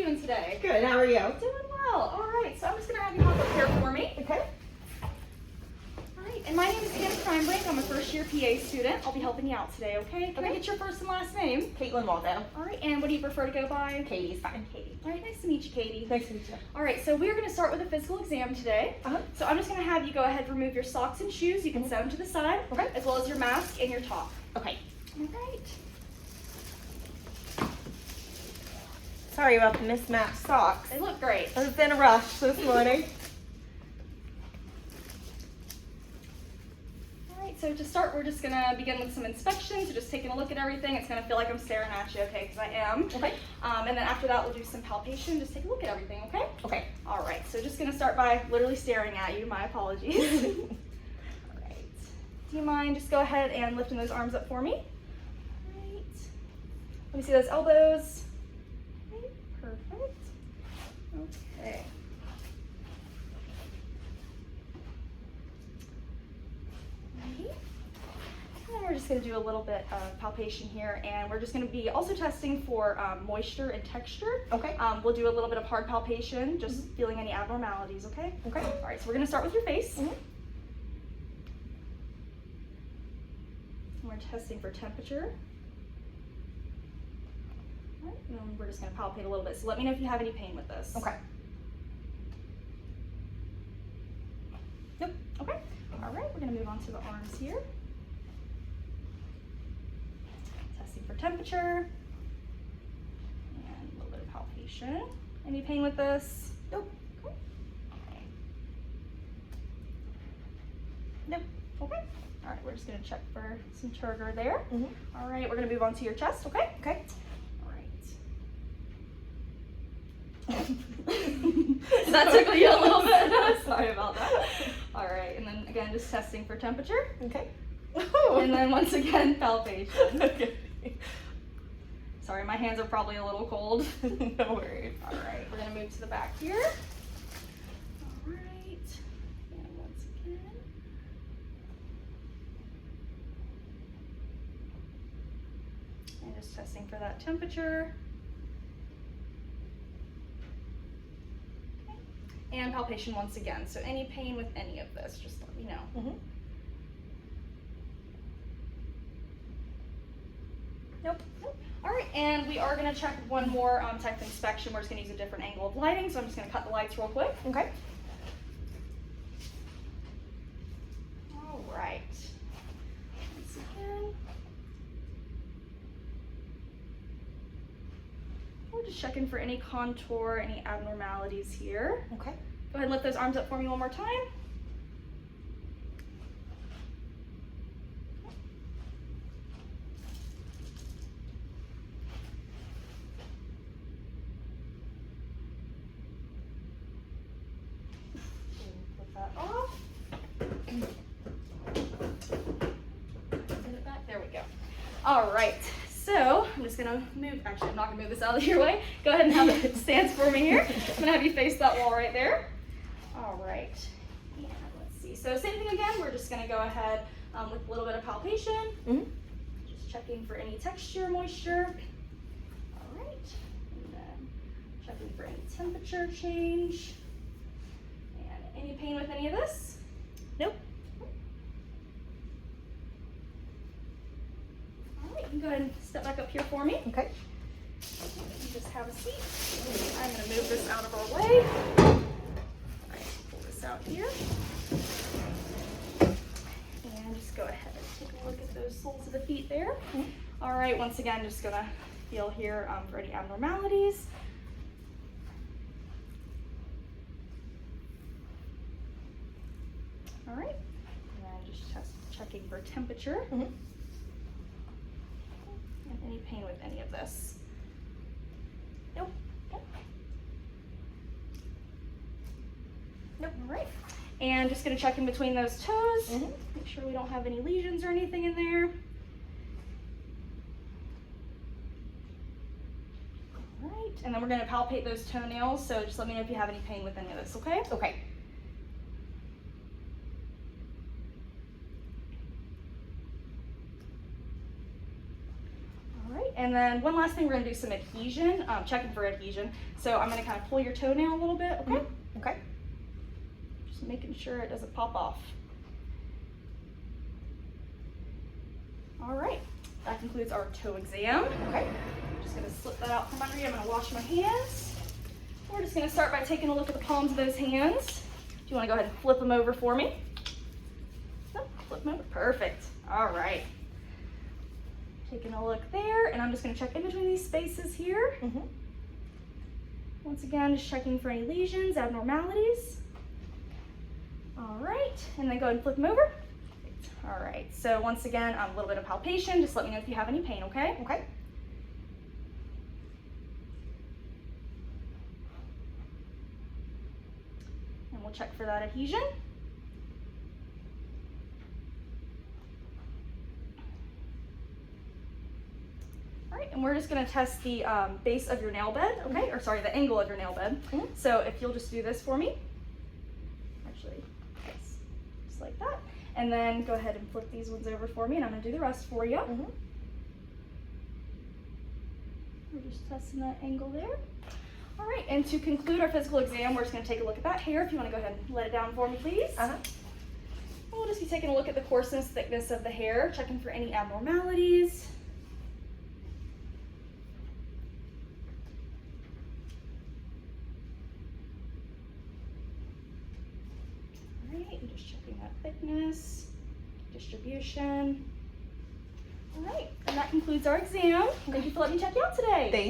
doing today? Good, how are you? Doing well. All right, so I'm just going to have you hop up here for me. Okay. All right, and my name is Hannah Kreinbrink. I'm a first-year PA student. I'll be helping you out today, okay? Can I get your first and last name? Caitlin Waldo. All right, and what do you prefer to go by? Katie's fine. Katie. All right, nice to meet you, Katie. Nice to meet you. All right, so we're going to start with a physical exam today. So I'm just going to have you go ahead and remove your socks and shoes. You can set them to the side, Okay. as well as your mask and your top. Okay. All right. Sorry about the mismatched socks. They look great. I was in a rush this morning. All right, so to start, we're just gonna begin with some inspection. So just taking a look at everything. It's gonna feel like I'm staring at you, okay? Because I am. Okay. And then after that, we'll do some palpation. Just take a look at everything, okay? Okay. All right, so just gonna start by literally staring at you. My apologies. All right. Do you mind just go ahead and lifting those arms up for me? All right. Let me see those elbows. Okay, perfect. Okay. And we're just going to do a little bit of palpation here, and we're just going to be also testing for moisture and texture. Okay. We'll do a little bit of hard palpation, just feeling any abnormalities, okay? Okay. All right, so we're going to start with your face. And we're testing for temperature. All right, and then we're just going to palpate a little bit, so let me know if you have any pain with this. Okay. Nope. Okay. All right, we're going to move on to the arms here. Testing for temperature. And a little bit of palpation. Any pain with this? Nope. Okay. Nope. Okay. All right, we're just going to check for some turgor there. All right, we're going to move on to your chest, okay? Okay. All right. Does that tickle you a little bit? Sorry about that. All right, and then again, just testing for temperature. Okay. And then once again, palpation. Okay. Sorry, my hands are probably a little cold. No worries. All right, we're gonna move to the back here. All right, and once again. And just testing for that temperature. Okay. And palpation once again. So any pain with any of this, just let me know. Nope. Nope. All right, and we are going to check one more type of inspection. We're just going to use a different angle of lighting, so I'm just going to cut the lights real quick. Okay. All right. Once again. We're just checking for any contour, any abnormalities here. Okay. Go ahead and lift those arms up for me one more time. Put that off. Put it back. There we go. All right. So I'm just gonna move. Actually, I'm not gonna move this out of your way. Go ahead and have it stance for me here. I'm gonna have you face that wall right there. All right. And let's see. So same thing again. We're just gonna go ahead with a little bit of palpation. Just checking for any texture, moisture. All right. And then checking for any temperature change. And any pain with any of this? Nope. All right. You can go ahead and step back up here for me. Okay. Just have a seat. I'm going to move this out of our way. All right, pull this out here. And just go ahead and take a look at those soles of the feet there. All right, once again, just going to feel here for any abnormalities. All right, and then just checking for temperature. And any pain with any of this. Nope. Nope. All right. And just gonna check in between those toes. Make sure we don't have any lesions or anything in there. All right. And then we're gonna palpate those toenails. So just let me know if you have any pain with any of this, okay? Okay. and then one last thing, we're gonna do some adhesion, checking for adhesion. So I'm gonna kind of pull your toenail a little bit, okay? Okay. Just making sure it doesn't pop off. All right, that concludes our toe exam. Okay. I'm just gonna slip that out from under you. I'm gonna wash my hands. We're just gonna start by taking a look at the palms of those hands. Do you wanna go ahead and flip them over for me? Oh, flip them over, perfect. All right. Taking a look there, and I'm just gonna check in between these spaces here. Once again, just checking for any lesions, abnormalities. All right, and then go ahead and flip them over. All right, so once again, a little bit of palpation. Just let me know if you have any pain, okay? Okay. And we'll check for that adhesion. All right, and we're just gonna test the base of your nail bed, okay? Or sorry, the angle of your nail bed. So if you'll just do this for me. Actually, yes, just like that. And then go ahead and flip these ones over for me, and I'm gonna do the rest for you. We're just testing that angle there. All right, and to conclude our physical exam, we're just gonna take a look at that hair. If you wanna go ahead and let it down for me, please. We'll just be taking a look at the coarseness, thickness of the hair, checking for any abnormalities. All right, and just checking that thickness, distribution. All right, and that concludes our exam. Thank you for letting me check you out today. Thank